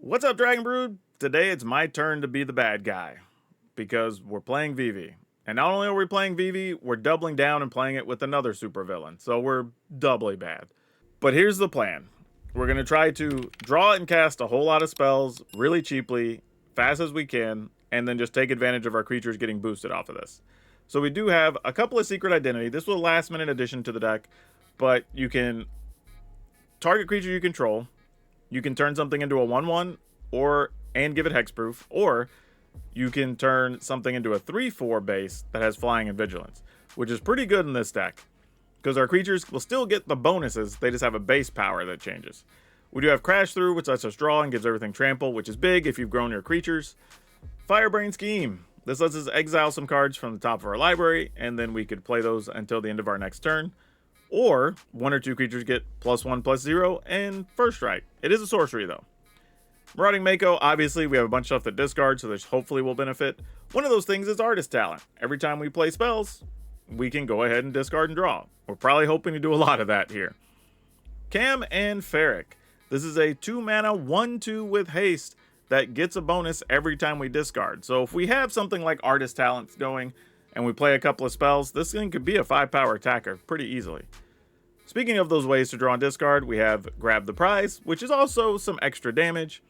What's up, Dragon Brood? Today it's my turn to be the bad guy because we're playing Vivi. And not only are we playing Vivi, we're doubling down and playing it with another supervillain. So we're doubly bad. But here's the plan. We're going to try to draw and cast a whole lot of spells really cheaply, fast as we can, and then just take advantage of our creatures getting boosted off of this. So we do have a couple of secret identity. This was a last minute addition to the deck, but you can target creature you control. You can turn something into a 1/1 and give it hexproof, or you can turn something into a 3/4 base that has flying and vigilance, which is pretty good in this deck because our creatures will still get the bonuses. They just have a base power that changes. We do have Crash Through, which lets us draw and gives everything trample, which is big if you've grown your creatures. Firebrain Scheme. This lets us exile some cards from the top of our library, and then we could play those until the end of our next turn. Or one or two creatures get +1/+0 and first strike. It is a sorcery though. Marauding Mako, obviously we have a bunch of stuff that discard, so this hopefully will benefit. One of those things is Artist Talent. Every time we play spells, we can go ahead and discard and draw. We're probably hoping to do a lot of that here. Cam and Ferric. This is a 2-mana 1/2 with haste that gets a bonus every time we discard. So if we have something like Artist Talents going and we play a couple of spells, this thing could be a 5-power attacker pretty easily. Speaking of those ways to draw and discard, we have Grab the Prize, which is also some extra damage.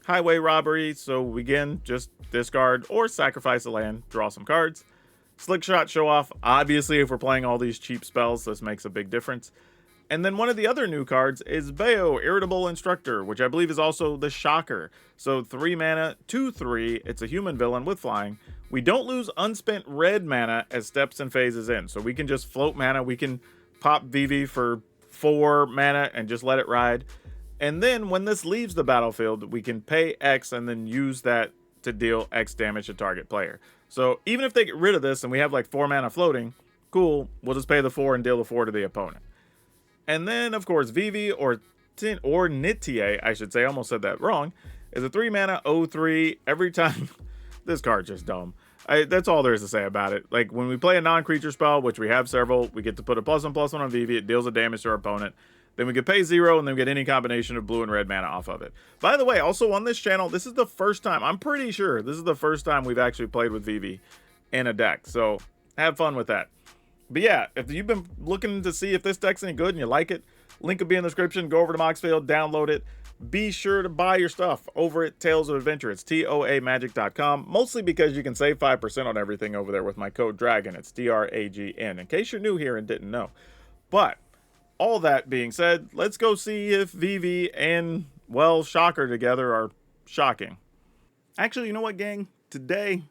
Highway Robbery, so we again just discard or sacrifice a land, draw some cards. Slick Shot Show Off, obviously if we're playing all these cheap spells, this makes a big difference. And then one of the other new cards is Bayo, Irritable Instructor, which I believe is also the Shocker. So 3 mana, 2/3, it's a human villain with flying. We don't lose unspent red mana as steps and phases in, so we can just float mana. We can pop Vivi for 4 mana and just let it ride. And then when this leaves the battlefield, we can pay X and then use that to deal X damage to target player. So even if they get rid of this and we have like 4 mana floating, cool, we'll just pay the 4 and deal the 4 to the opponent. And then, of course, Vivi or Nitie, I should say, I almost said that wrong, is a 3 mana 0/3 every time. This card's just dumb. That's all there is to say about it. Like, when we play a non-creature spell, which we have several, we get to put a +1/+1 on Vivi. It deals a damage to our opponent. Then we can pay 0 and then get any combination of blue and red mana off of it. By the way, also on this channel, this is the first time, I'm pretty sure this is the first time we've actually played with Vivi in a deck. So have fun with that. But yeah, if you've been looking to see if this deck's any good and you like it, link will be in the description. Go over to Moxfield, download it. Be sure to buy your stuff over at Tales of Adventure. It's toamagic.com, mostly because you can save 5% on everything over there with my code DRAGON. It's DRAGN, in case you're new here and didn't know. But all that being said, let's go see if Vivi and, well, Shocker together are shocking. Actually, you know what, gang? Today,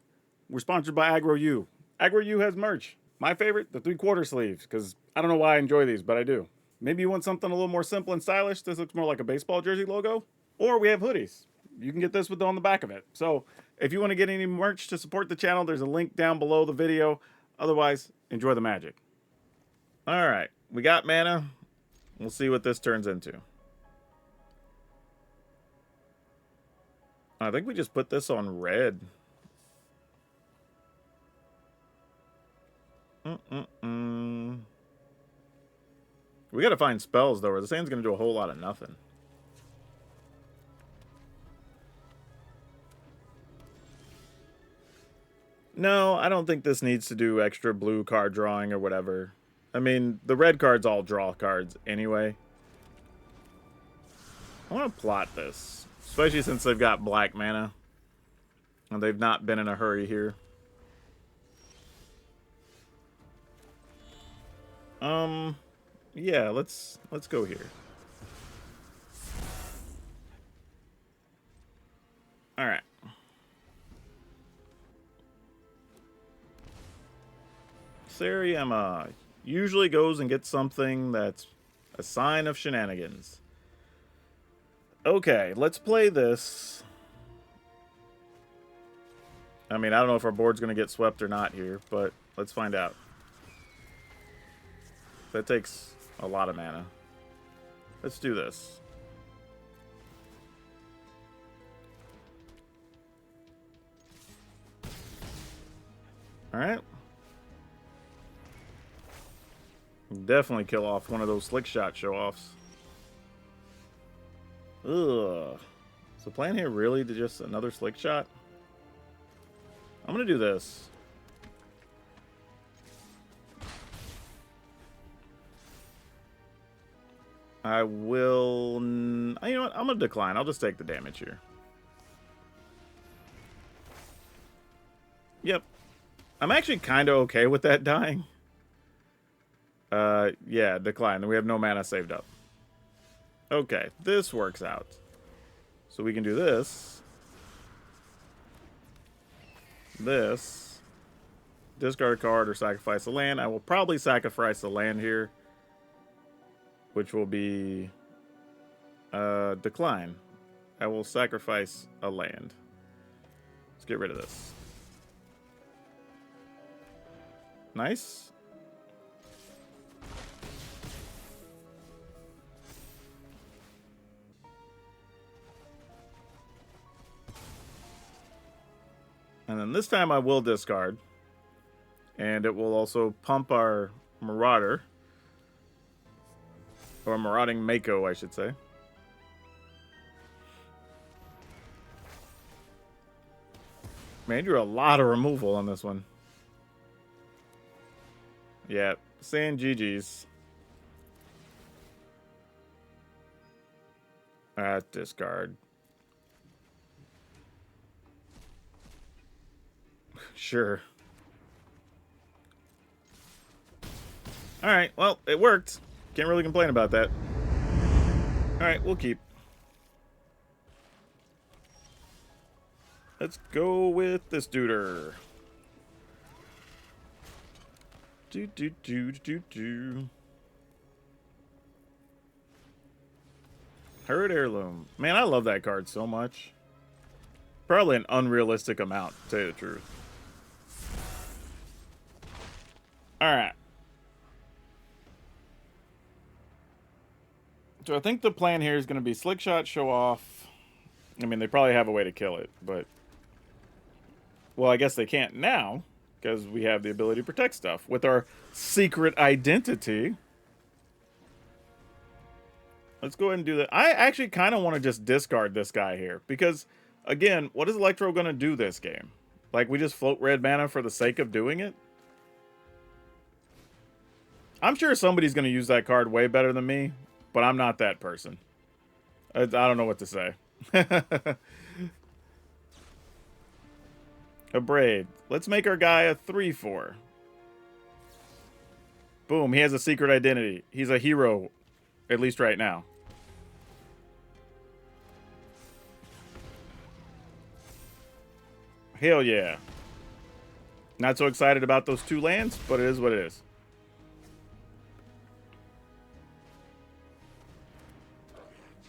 we're sponsored by Aggro U. Aggro U has merch. My favorite, the 3/4 sleeves, because I don't know why I enjoy these, but I do. Maybe you want something a little more simple and stylish. This looks more like a baseball jersey logo. Or we have hoodies. You can get this with on the back of it. So if you want to get any merch to support the channel, there's a link down below the video. Otherwise, enjoy the magic. All right, we got mana. We'll see what this turns into. I think we just put this on red. We gotta find spells though, or the sand's gonna do a whole lot of nothing. No, I don't think this needs to do extra blue card drawing or whatever. I mean, the red cards all draw cards anyway. I want to plot this, especially since they've got black mana and they've not been in a hurry here. Yeah, let's go here. All right. Sariema usually goes and gets something that's a sign of shenanigans. Okay, let's play this. I mean, I don't know if our board's going to get swept or not here, but let's find out. That takes a lot of mana. Let's do this. All right. Definitely kill off one of those Slick Shot show-offs. Ugh. So the plan here really to just another slick shot? I'm going to do this. I will... You know what? I'm going to decline. I'll just take the damage here. Yep. I'm actually kind of okay with that dying. Yeah, decline. We have no mana saved up. Okay, this works out. So we can do this. This. Discard a card or sacrifice a land. I will probably sacrifice the land here, which will be decline. I will sacrifice a land. Let's get rid of this. Nice. And then this time I will discard. And it will also pump our Marauder. Or Marauding Mako, I should say. Man, you drew a lot of removal on this one. Yeah, saying GG's. Discard. Sure. Alright, well, it worked. Can't really complain about that. Alright, we'll keep. Let's go with this duder. Herd Heirloom. Man, I love that card so much. Probably an unrealistic amount, to tell you the truth. Alright. So I think the plan here is going to be Slick Shot, Show Off. I mean, they probably have a way to kill it, but... Well, I guess they can't now, because we have the ability to protect stuff with our secret identity. Let's go ahead and do that. I actually kind of want to just discard this guy here, because, again, what is Electro going to do this game? Like, we just float red mana for the sake of doing it? I'm sure somebody's going to use that card way better than me, but I'm not that person. I don't know what to say. A Braid. Let's make our guy a 3/4. Boom, he has a secret identity. He's a hero, at least right now. Hell yeah. Not so excited about those 2 lands, but it is what it is.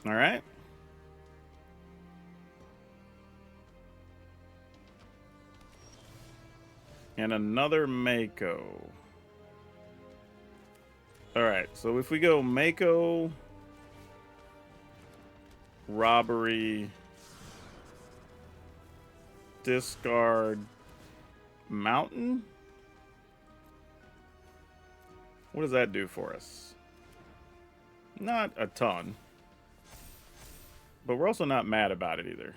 Alright. And another Mako. Alright, so if we go Mako, Robbery, discard, Mountain? What does that do for us? Not a ton. But we're also not mad about it either.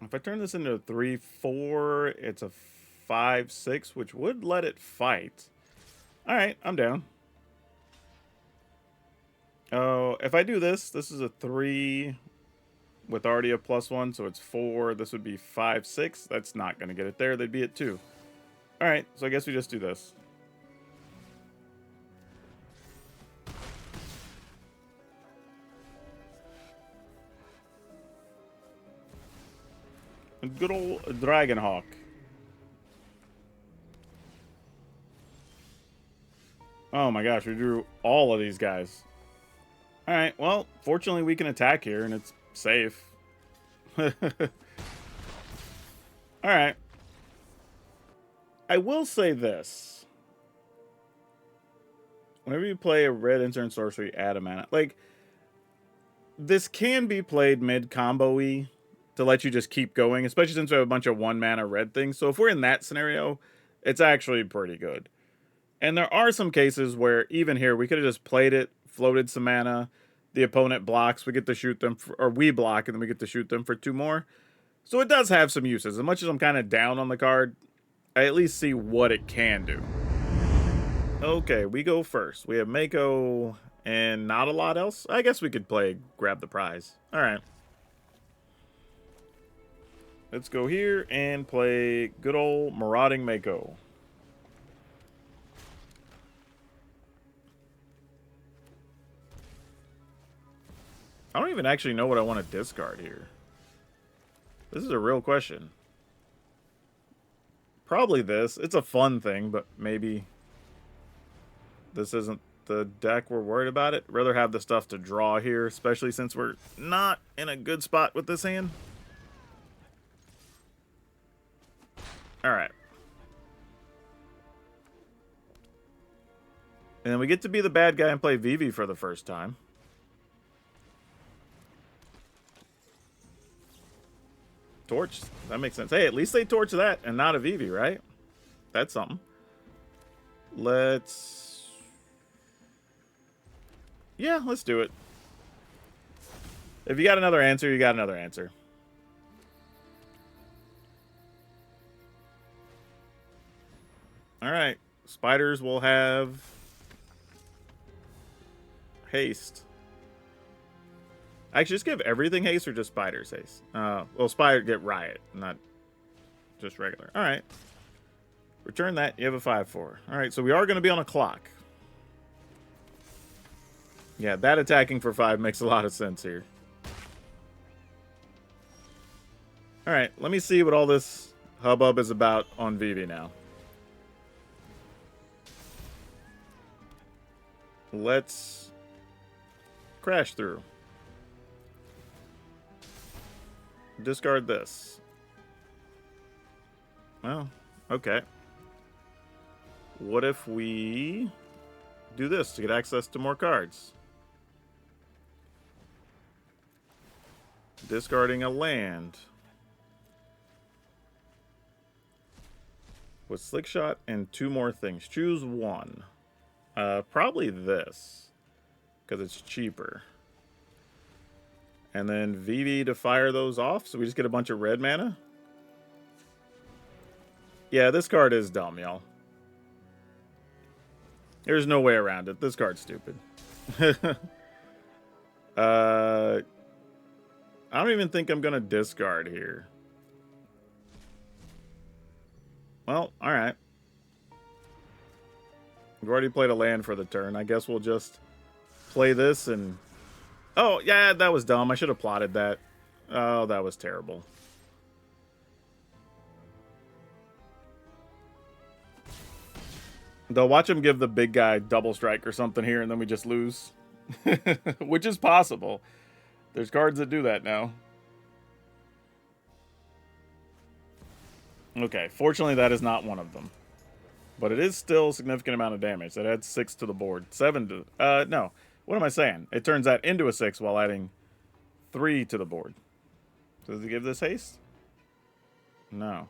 If I turn this into a 3/4, it's a 5/6, which would let it fight. Alright, I'm down. Oh, if I do this, this is a 3 with already a +1, so it's 4. This would be 5/6. That's not going to get it there. They'd be at 2. Alright, so I guess we just do this. Good old Dragonhawk. Oh my gosh, we drew all of these guys. Alright, well, fortunately we can attack here and it's safe. Alright. I will say this. Whenever you play a red instant sorcery, add a mana. Like, this can be played mid-combo-y to let you just keep going, especially since we have a bunch of 1-mana red things. So if we're in that scenario, it's actually pretty good. And there are some cases where, even here, we could have just played it, floated some mana. the opponent blocks, we get to shoot them, or we block, and then we get to shoot them for 2 more. So it does have some uses. As much as I'm kind of down on the card, I at least see what it can do. Okay, we go first. We have Mako and not a lot else. I guess we could play grab the prize. All right. Let's go here and play good old Marauding Mako. I don't even actually know what I want to discard here. This is a real question. Probably this. It's a fun thing, but maybe this isn't the deck we're worried about it. Rather have the stuff to draw here, especially since we're not in a good spot with this hand. Alright. And then we get to be the bad guy and play Vivi for the first time. Torch. That makes sense. Hey, at least they torch that and not a Vivi, right? That's something. Let's... Yeah, let's do it. If you got another answer, you got another answer. Alright. Spiders will have... haste. Actually, just give everything haste or just spiders haste? Well, spider get riot, not just regular. Alright. Return that. You have a 5/4. Alright, so we are going to be on a clock. Yeah, that attacking for 5 makes a lot of sense here. Alright, let me see what all this hubbub is about on Vivi now. Let's crash through. Discard this. Well, okay. What if we do this to get access to more cards? Discarding a land. With Slick Shot and 2 more things. Choose one. Probably this. Because it's cheaper. And then Vivi to fire those off, so we just get a bunch of red mana. Yeah, this card is dumb, y'all. There's no way around it. This card's stupid. I don't even think I'm going to discard here. Well, alright. We've already played a land for the turn. I guess we'll just play this and... Oh, yeah, that was dumb. I should have plotted that. Oh, that was terrible. They'll watch him give the big guy double strike or something here, and then we just lose. Which is possible. There's cards that do that now. Okay, fortunately that is not one of them. But it is still a significant amount of damage. That adds 6 to the board. 7 to... no. What am I saying? It turns that into a 6 while adding 3 to the board. Does it give this haste? No.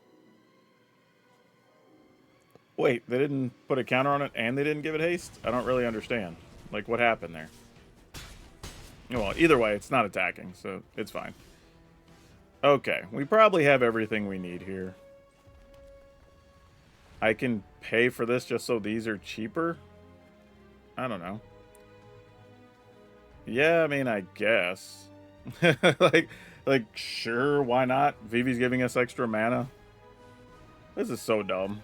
Wait, they didn't put a counter on it and they didn't give it haste? I don't really understand. Like, what happened there? Well, either way, it's not attacking, so it's fine. Okay, we probably have everything we need here. I can pay for this just so these are cheaper? I don't know. Yeah, I mean, I guess. like, sure, why not? Vivi's giving us extra mana. This is so dumb.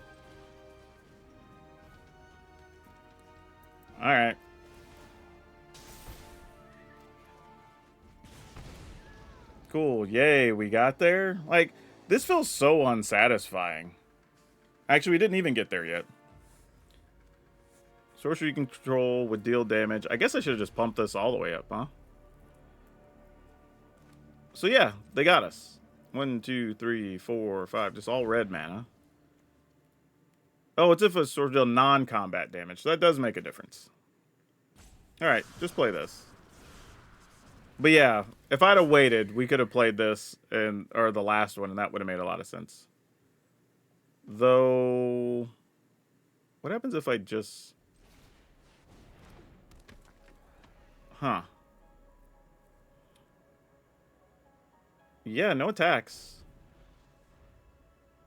Alright. Cool, yay, we got there? Like, this feels so unsatisfying. Actually, we didn't even get there yet. Sorcery you control would deal damage. I guess I should have just pumped this all the way up, huh? So yeah, they got us. 1, 2, 3, 4, 5. Just all red mana. Oh, it's if a sword deal non-combat damage. So that does make a difference. Alright, just play this. But yeah, if I'd have waited, we could have played this or the last one, and that would have made a lot of sense. Though... What happens if I just... Huh. Yeah, no attacks.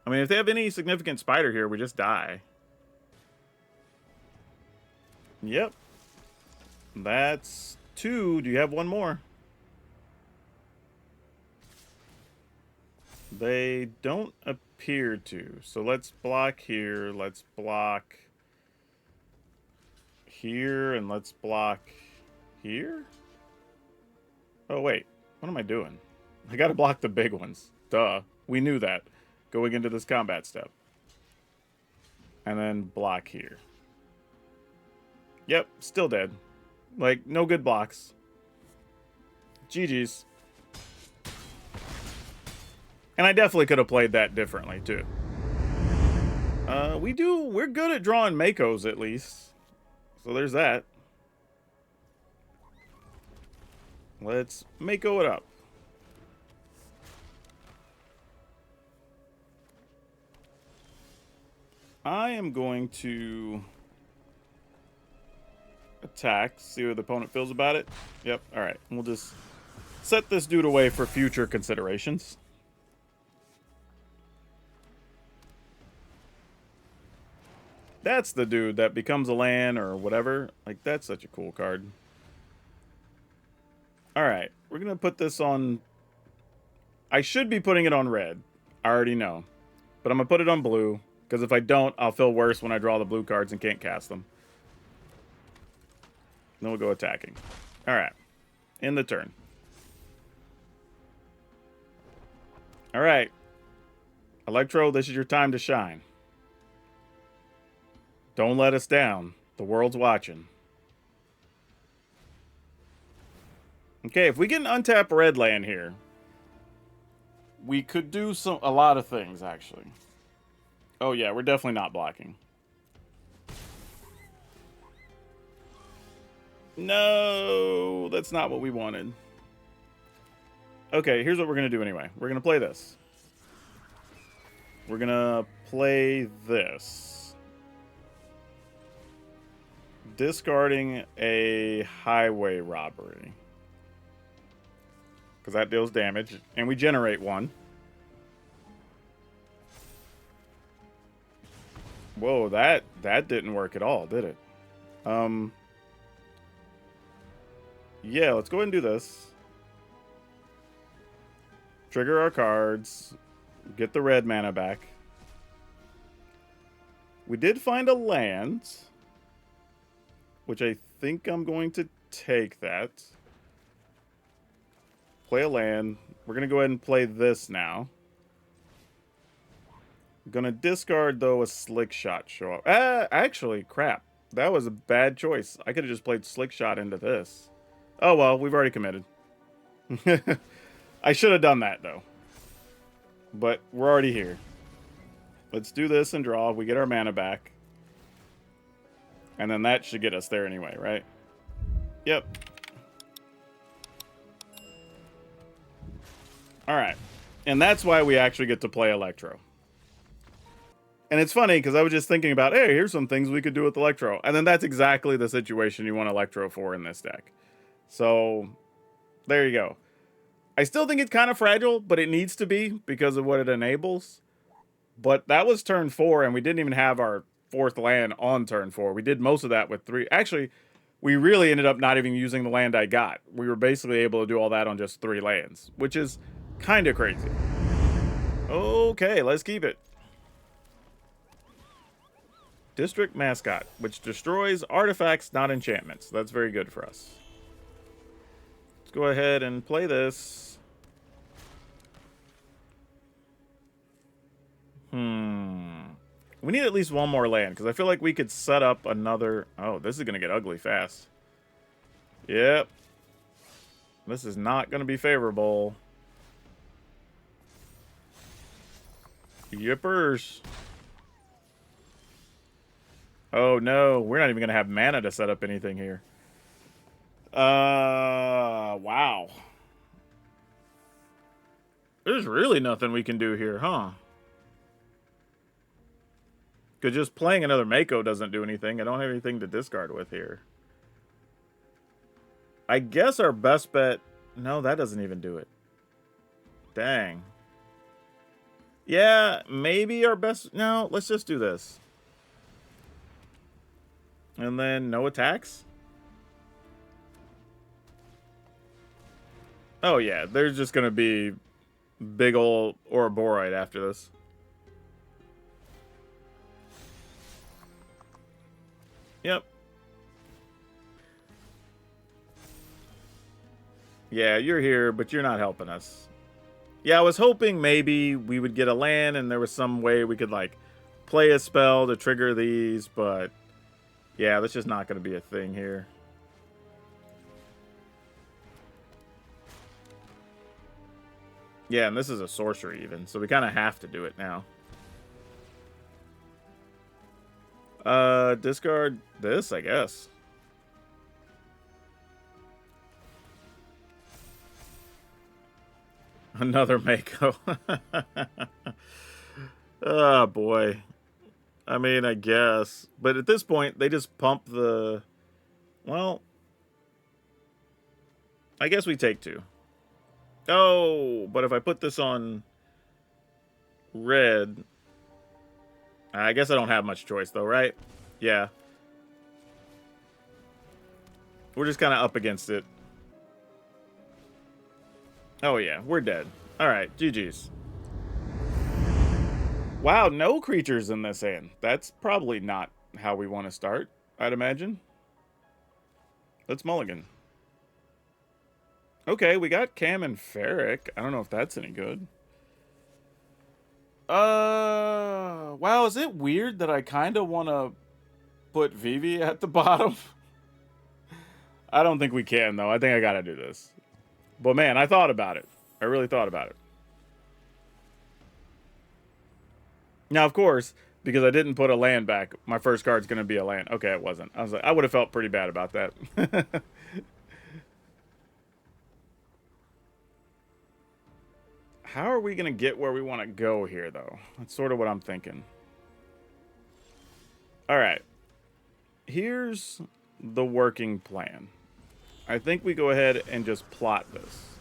I mean, if they have any significant spider here, we just die. Yep. That's 2. Do you have one more? They don't appear to. So let's block here. Let's block here. And let's block here. Oh, wait. What am I doing? I gotta block the big ones. Duh. We knew that going into this combat step. And then block here. Yep, still dead. Like, no good blocks. GG's. And I definitely could have played that differently, too. We're good at drawing Makos, at least. So there's that. Let's Mako it up. I am going to attack, see what the opponent feels about it. Yep, alright. We'll just set this dude away for future considerations. That's the dude that becomes a land or whatever. Like, that's such a cool card. Alright, we're going to put this on... I should be putting it on red. I already know. But I'm going to put it on blue, because if I don't, I'll feel worse when I draw the blue cards and can't cast them. Then we'll go attacking. Alright. End the turn. Alright. Electro, this is your time to shine. Don't let us down. The world's watching. Okay, if we get an untapped red land here, we could do a lot of things, actually. Oh yeah, we're definitely not blocking. No, that's not what we wanted. Okay, here's what we're going to do anyway. We're going to play this. We're going to play this. Discarding a highway robbery. Because that deals damage. And we generate one. Whoa, that didn't work at all, did it? Yeah, let's go ahead and do this. Trigger our cards. Get the red mana back. We did find a land, which I think I'm going to take that. Play a land. We're going to go ahead and play this now. Gonna discard, though, a Slick Shot show up. Actually, crap. That was a bad choice. I could have just played Slick Shot into this. Oh, well, we've already committed. I should have done that, though. But we're already here. Let's do this and draw. We get our mana back. And then that should get us there anyway, right? Yep. Alright. And that's why we actually get to play Electro. And it's funny, because I was just thinking about, hey, here's some things we could do with Electro. And then that's exactly the situation you want Electro for in this deck. So, there you go. I still think it's kind of fragile, but it needs to be because of what it enables. But that was turn 4, and we didn't even have our 4th land on turn 4. We did most of that with 3. Actually, we really ended up not even using the land I got. We were basically able to do all that on just 3 lands, which is kind of crazy. Okay, let's keep it. District Mascot, which destroys artifacts, not enchantments. That's very good for us. Let's go ahead and play this. We need at least one more land, because I feel like we could set up another... Oh, this is going to get ugly fast. Yep. This is not going to be favorable. Yippers. Oh, no. We're not even going to have mana to set up anything here. Wow. There's really nothing we can do here, huh? Because just playing another Mako doesn't do anything. I don't have anything to discard with here. I guess our best bet... No, that doesn't even do it. Dang. Yeah, maybe our best... No, let's just do this. And then no attacks? Oh, yeah. There's just going to be big ol' Ouroborite after this. Yep. Yeah, you're here, but you're not helping us. Yeah, I was hoping maybe we would get a land and there was some way we could, like, play a spell to trigger these, but... Yeah, that's just not going to be a thing here. Yeah, and this is a sorcery even, so we kind of have to do it now. Discard this, I guess. Another Mako. Oh, boy. I mean, I guess. But at this point, they just pump the... Well... I guess we take 2. Oh, but if I put this on... red... I guess I don't have much choice, though, right? Yeah. We're just kind of up against it. Oh, yeah. We're dead. Alright, GG's. Wow, no creatures in this hand. That's probably not how we want to start, I'd imagine. Let's mulligan. Okay, we got Cam and Ferric. I don't know if that's any good. Wow, is it weird that I kind of want to put Vivi at the bottom? I don't think we can, though. I think I got to do this. But, man, I thought about it. I really thought about it. Now, of course, because I didn't put a land back, my first card's going to be a land. Okay, it wasn't. I was like, I would have felt pretty bad about that. How are we going to get where we want to go here, though? That's sort of what I'm thinking. All right. Here's the working plan. I think we go ahead and just plot this.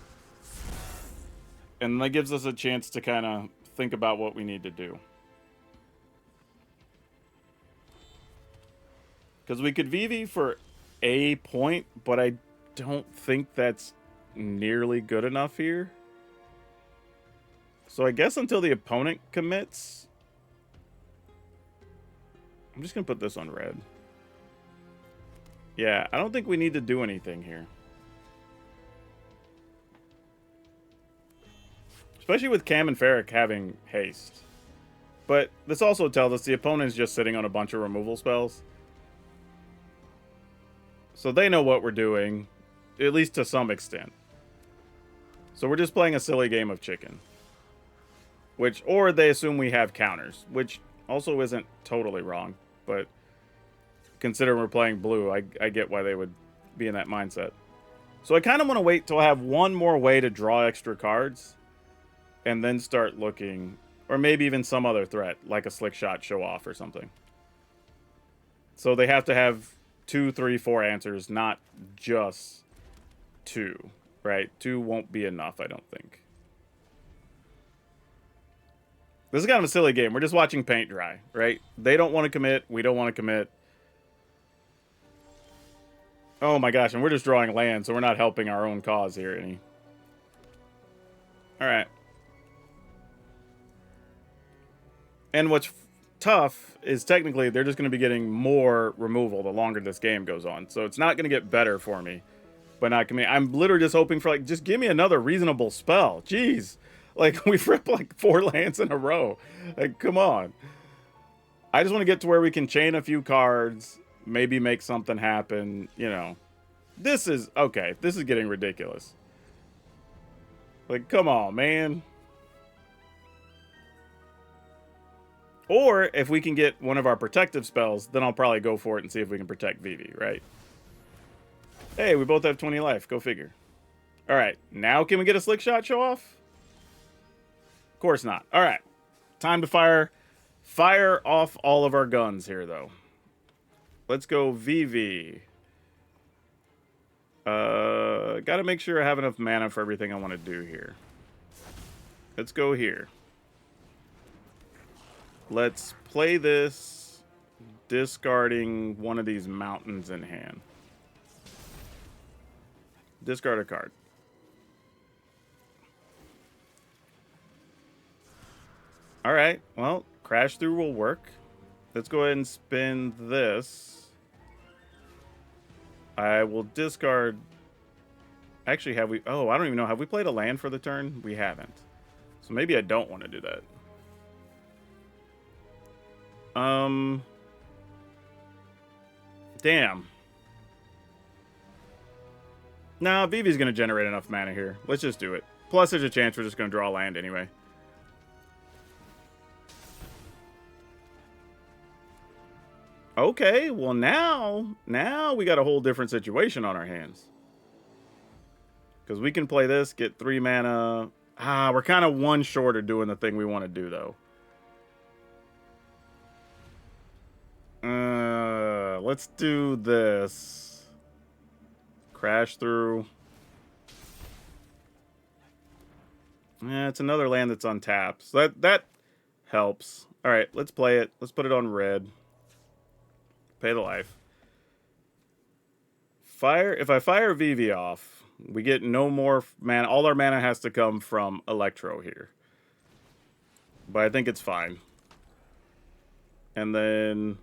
And that gives us a chance to kind of think about what we need to do. Because we could Vivi for a point, but I don't think that's nearly good enough here. So I guess until the opponent commits, I'm just going to put this on red. Yeah, I don't think we need to do anything here. Especially with Cam and Ferric having haste. But this also tells us the opponent is just sitting on a bunch of removal spells. So they know what we're doing, at least to some extent. So we're just playing a silly game of chicken. Or they assume we have counters, which also isn't totally wrong. But considering we're playing blue, I get why they would be in that mindset. So I kind of want to wait till I have one more way to draw extra cards. And then start looking, or maybe even some other threat, like a slick shot show off or something. So they have to have 2, 3, 4 answers, not just 2, right? 2 won't be enough, I don't think. This is kind of a silly game. We're just watching paint dry, right? They don't want to commit. We don't want to commit. Oh my gosh, and we're just drawing land, so we're not helping our own cause here any. All right. And what's tough is technically they're just going to be getting more removal the longer this game goes on. So it's not going to get better for me. But not commit. I'm literally just hoping for, like, just give me another reasonable spell. Jeez. Like, we've ripped like 4 lands in a row. Like, come on. I just want to get to where we can chain a few cards. Maybe make something happen. You know. This is, okay. This is getting ridiculous. Like, come on, man. Or, if we can get one of our protective spells, then I'll probably go for it and see if we can protect Vivi, right? Hey, we both have 20 life. Go figure. Alright, now can we get a slick shot show off? Of course not. Alright, time to fire off all of our guns here, though. Let's go Vivi. Gotta make sure I have enough mana for everything I want to do here. Let's go here. Let's play this, discarding one of these mountains in hand. Discard a card. All right, well, crash through will work. Let's go ahead and spin this. I will discard. Actually, have we? Oh, I don't even know. Have we played a land for the turn? We haven't. So maybe I don't want to do that. Damn. Nah, Vivi's going to generate enough mana here. Let's just do it. Plus, there's a chance we're just going to draw land anyway. Okay, well now we got a whole different situation on our hands. Because we can play this, get 3 mana. We're kind of one short of doing the thing we want to do, though. Let's do this. Crash through. Yeah, it's another land that's untapped. So that helps. All right, let's play it. Let's put it on red. Pay the life. If I fire Vivi off, we get no more mana. All our mana has to come from Electro here. But I think it's fine. And then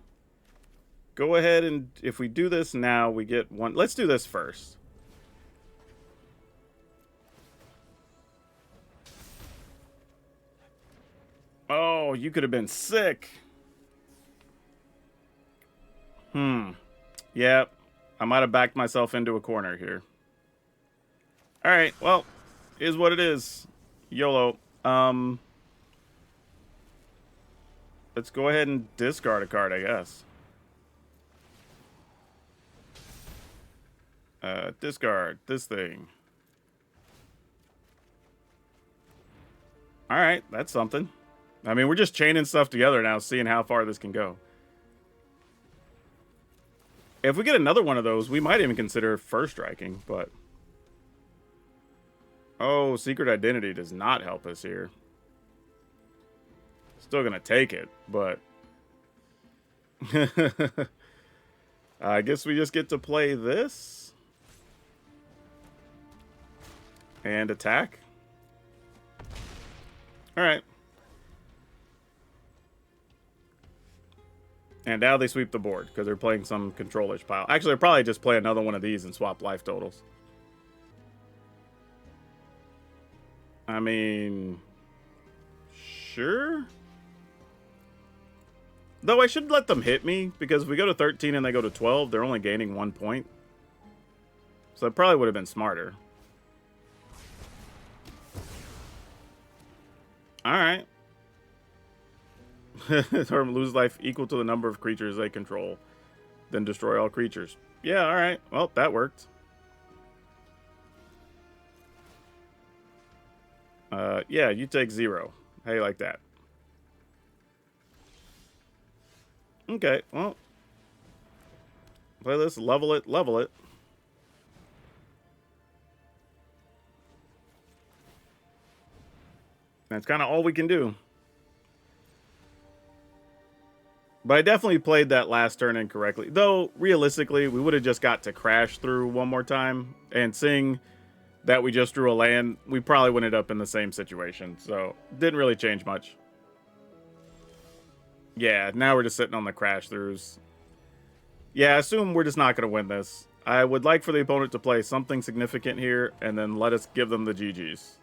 go ahead and if we do this now, we get one. Let's do this first. Oh, you could have been sick. Yeah, I might have backed myself into a corner here. All right, well, is what it is. YOLO. Let's go ahead and discard a card, I guess. Discard this thing. All right, that's something. I mean, we're just chaining stuff together now, seeing how far this can go. If we get another one of those, we might even consider first striking, but... Oh, Secret Identity does not help us here. Still gonna take it, but... I guess we just get to play this. And attack. Alright. And now they sweep the board because they're playing some control-ish pile. Actually, they'll probably just play another one of these and swap life totals. I mean... Sure? Though I should let them hit me, because if we go to 13 and they go to 12, they're only gaining 1 point. So it probably would have been smarter. Alright. Or lose life equal to the number of creatures they control. Then destroy all creatures. Yeah, alright. Well, that worked. Yeah, you take 0. How you like that? Okay, well. Play this, level it, level it. That's kind of all we can do. But I definitely played that last turn incorrectly. Though, realistically, we would have just got to crash through one more time. And seeing that we just drew a land, we probably would end up in the same situation. So, didn't really change much. Yeah, now we're just sitting on the crash throughs. Yeah, I assume we're just not going to win this. I would like for the opponent to play something significant here, and then let us give them the GGs.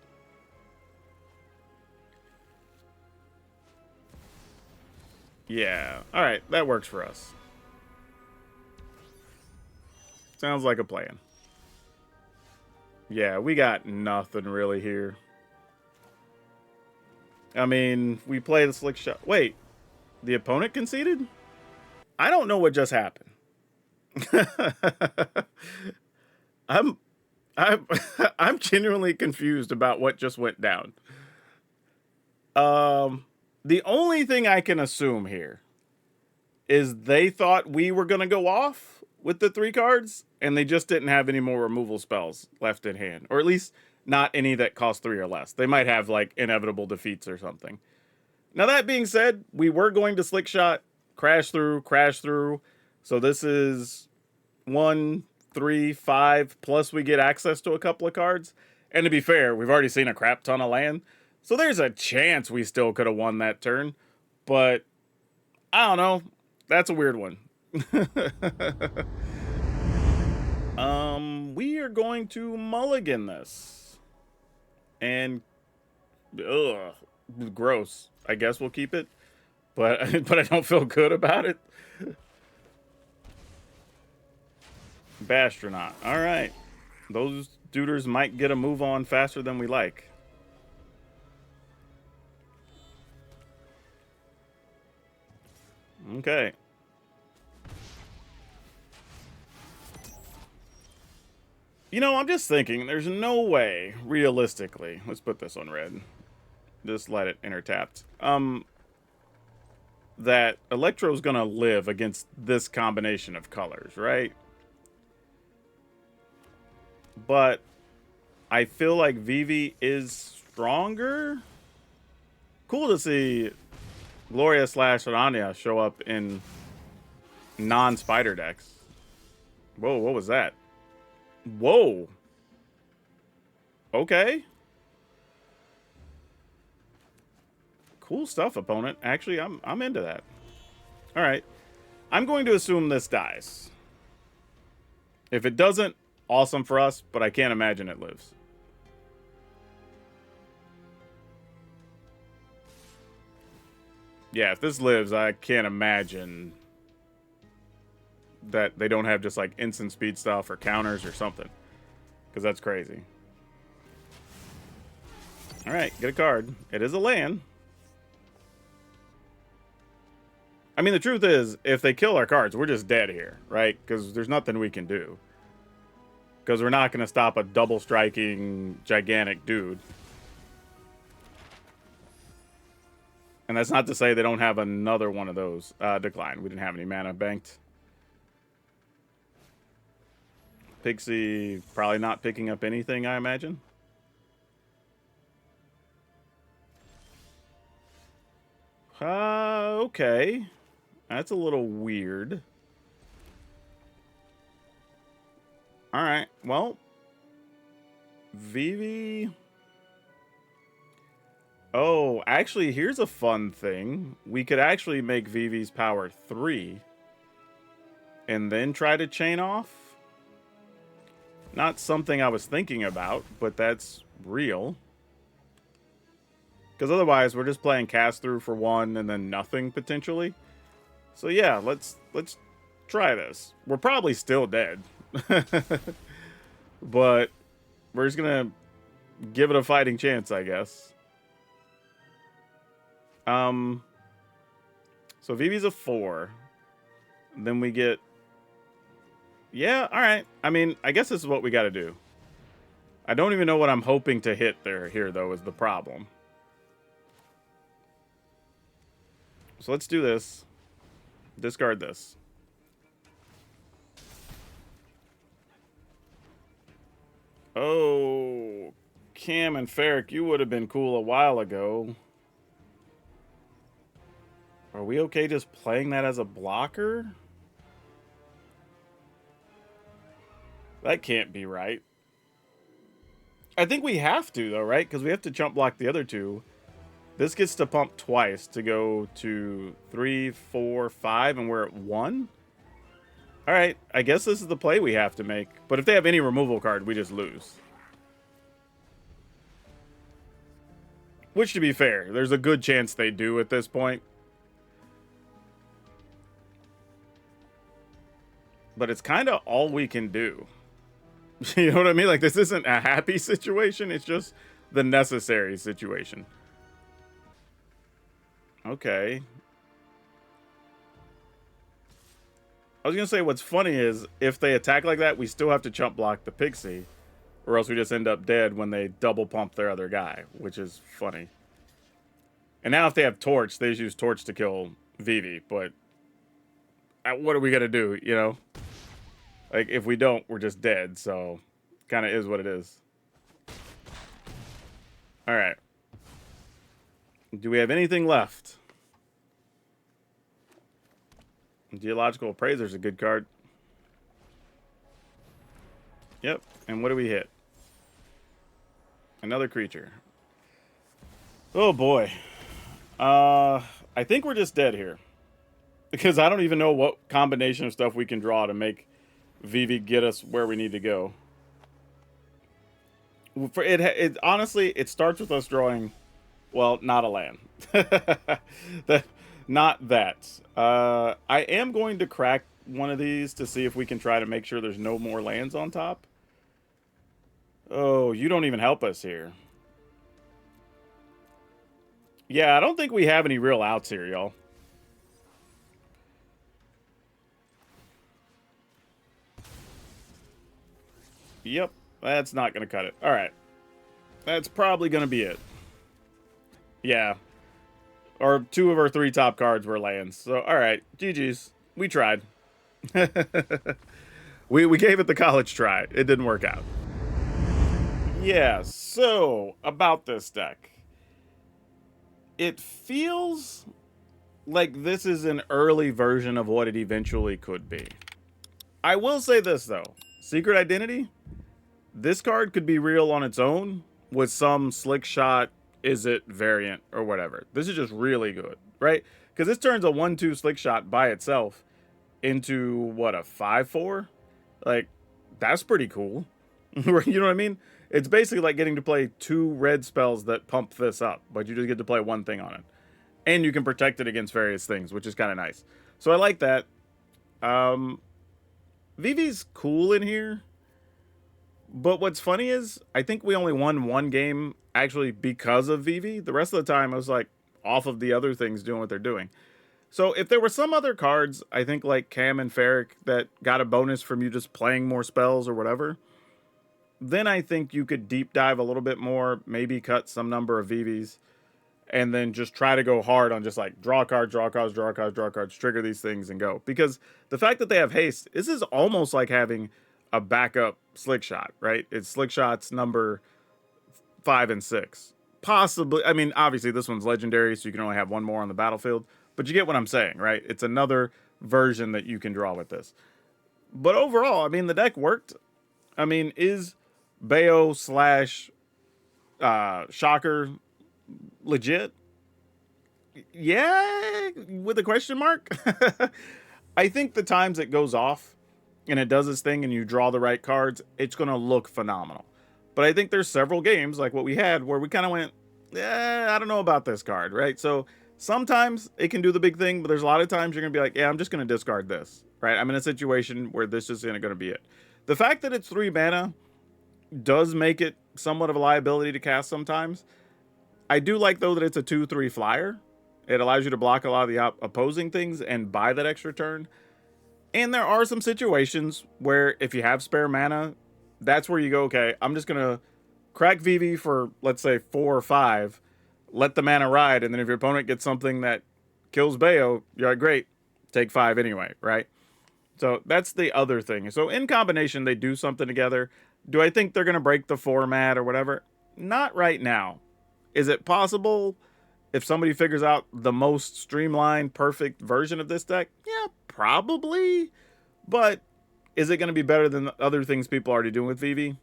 Yeah, alright, that works for us. Sounds like a plan. Yeah, we got nothing really here. I mean, we play the slick shot. Wait, the opponent conceded? I don't know what just happened. I'm genuinely confused about what just went down. The only thing I can assume here is they thought we were going to go off with the 3 cards, and they just didn't have any more removal spells left in hand. Or at least not any that cost 3 or less. They might have like inevitable defeats or something. Now that being said, we were going to slick shot, crash through. So this is 1, 3, 5, plus we get access to a couple of cards. And to be fair, we've already seen a crap ton of land. So there's a chance we still could have won that turn. But I don't know. That's a weird one. We are going to mulligan this. And ugh, gross. I guess we'll keep it. But I don't feel good about it. Bastronaut. All right. Those duders might get a move on faster than we like. Okay. You know, I'm just thinking, there's no way, realistically, let's put this on red. Just let it enter tapped. That Electro's gonna live against this combination of colors, right? But I feel like Vivi is stronger. Cool to see Gloria / Arania show up in non-spider decks. Whoa, what was that? Whoa. Okay. Cool stuff, opponent. Actually, I'm into that. All right. I'm going to assume this dies. If it doesn't, awesome for us, but I can't imagine it lives. Yeah, if this lives, I can't imagine that they don't have just like instant speed stuff or counters or something. Because that's crazy. Alright, get a card. It is a land. I mean, the truth is, if they kill our cards, we're just dead here, right? Because there's nothing we can do. Because we're not going to stop a double striking gigantic dude. And that's not to say they don't have another one of those. Decline. We didn't have any mana banked. Pixie probably not picking up anything, I imagine. Okay. That's a little weird. Alright, well. Vivi. Oh, actually, here's a fun thing. We could actually make Vivi's power 3. And then try to chain off. Not something I was thinking about, but that's real. Because otherwise, we're just playing cast through for 1 and then nothing, potentially. So yeah, let's try this. We're probably still dead. But we're just gonna give it a fighting chance, I guess. So Vivi's a 4. Then we get... Yeah, alright. I mean, I guess this is what we gotta do. I don't even know what I'm hoping to hit here, though, is the problem. So let's do this. Discard this. Oh, Cam and Ferric, you would have been cool a while ago. Are we okay just playing that as a blocker? That can't be right. I think we have to, though, right? Because we have to jump block the other two. This gets to pump twice to go to 3, 4, 5, and we're at 1. All right, I guess this is the play we have to make. But if they have any removal card, we just lose. Which, to be fair, there's a good chance they do at this point. But it's kind of all we can do. You know what I mean? Like, this isn't a happy situation. It's just the necessary situation. Okay. I was going to say, what's funny is, if they attack like that, we still have to chump block the Pixie. Or else we just end up dead when they double pump their other guy, which is funny. And now if they have Torch, they just use Torch to kill Vivi. But what are we going to do, you know? Like, if we don't, we're just dead. So, kind of is what it is. All right. Do we have anything left? Geological Appraiser's a good card. Yep. And what do we hit? Another creature. Oh boy. I think we're just dead here. Because I don't even know what combination of stuff we can draw to make Vivi get us where we need to go. For it honestly, it starts with us drawing, well, not a land. Not that. I am going to crack one of these to see if we can try to make sure there's no more lands on top. Oh, you don't even help us here. Yeah, I don't think we have any real outs here, y'all. Yep, that's not going to cut it. All right. That's probably going to be it. Yeah. Or 2 of our 3 top cards were lands. So, all right. GG's. We tried. we gave it the college try. It didn't work out. Yeah, so, about this deck. It feels like this is an early version of what it eventually could be. I will say this, though. Secret Identity, this card could be real on its own with some slick shot, Izzet variant or whatever. This is just really good, right? Because this turns a 1/2 slick shot by itself into, what, a 5/4? Like, that's pretty cool. You know what I mean? It's basically like getting to play 2 red spells that pump this up, but you just get to play one thing on it. And you can protect it against various things, which is kind of nice. So I like that. Vivi's cool in here. But what's funny is, I think we only won 1 game actually because of Vivi. The rest of the time, I was like off of the other things doing what they're doing. So if there were some other cards, I think like Cam and Ferric, that got a bonus from you just playing more spells or whatever, then I think you could deep dive a little bit more, maybe cut some number of Vivis, and then just try to go hard on just like draw cards, draw cards, draw cards, draw cards, trigger these things and go. Because the fact that they have haste, this is almost like having a backup slick shot, right? It's slick shots number 5 and 6. Possibly, I mean, obviously this one's legendary, so you can only have 1 more on the battlefield, but you get what I'm saying, right? It's another version that you can draw with this. But overall, I mean, the deck worked. I mean, is Bayo / Shocker legit? Yeah, with a question mark. I think the times it goes off and it does its thing and you draw the right cards, it's going to look phenomenal. But I think there's several games like what we had where we kind of went, I don't know about this card, right? So sometimes it can do the big thing, but there's a lot of times you're going to be like, yeah, I'm just going to discard this, right? I'm in a situation where this is going to be it. The fact that it's 3 mana does make it somewhat of a liability to cast sometimes. I do like, though, that it's a 2/3 flyer. It allows you to block a lot of the opposing things and buy that extra turn. And there are some situations where if you have spare mana, that's where you go, okay, I'm just going to crack Vivi for, let's say, 4 or 5, let the mana ride, and then if your opponent gets something that kills Bayo, you're like, great, take 5 anyway, right? So that's the other thing. So in combination, they do something together. Do I think they're going to break the format or whatever? Not right now. Is it possible if somebody figures out the most streamlined, perfect version of this deck? Yeah, probably. But is it going to be better than the other things people are already doing with Vivi?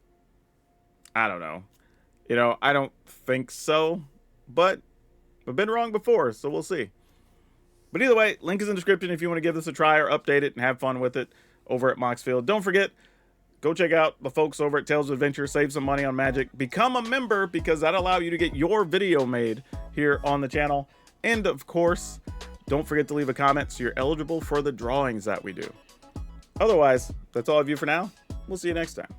I don't know. You know, I don't think so. But I've been wrong before, so we'll see. But either way, link is in the description if you want to give this a try or update it and have fun with it over at Moxfield. Don't forget, go check out the folks over at Tales of Adventure. Save some money on Magic. Become a member because that'll allow you to get your video made here on the channel. And of course, don't forget to leave a comment so you're eligible for the drawings that we do. Otherwise, that's all of you for now. We'll see you next time.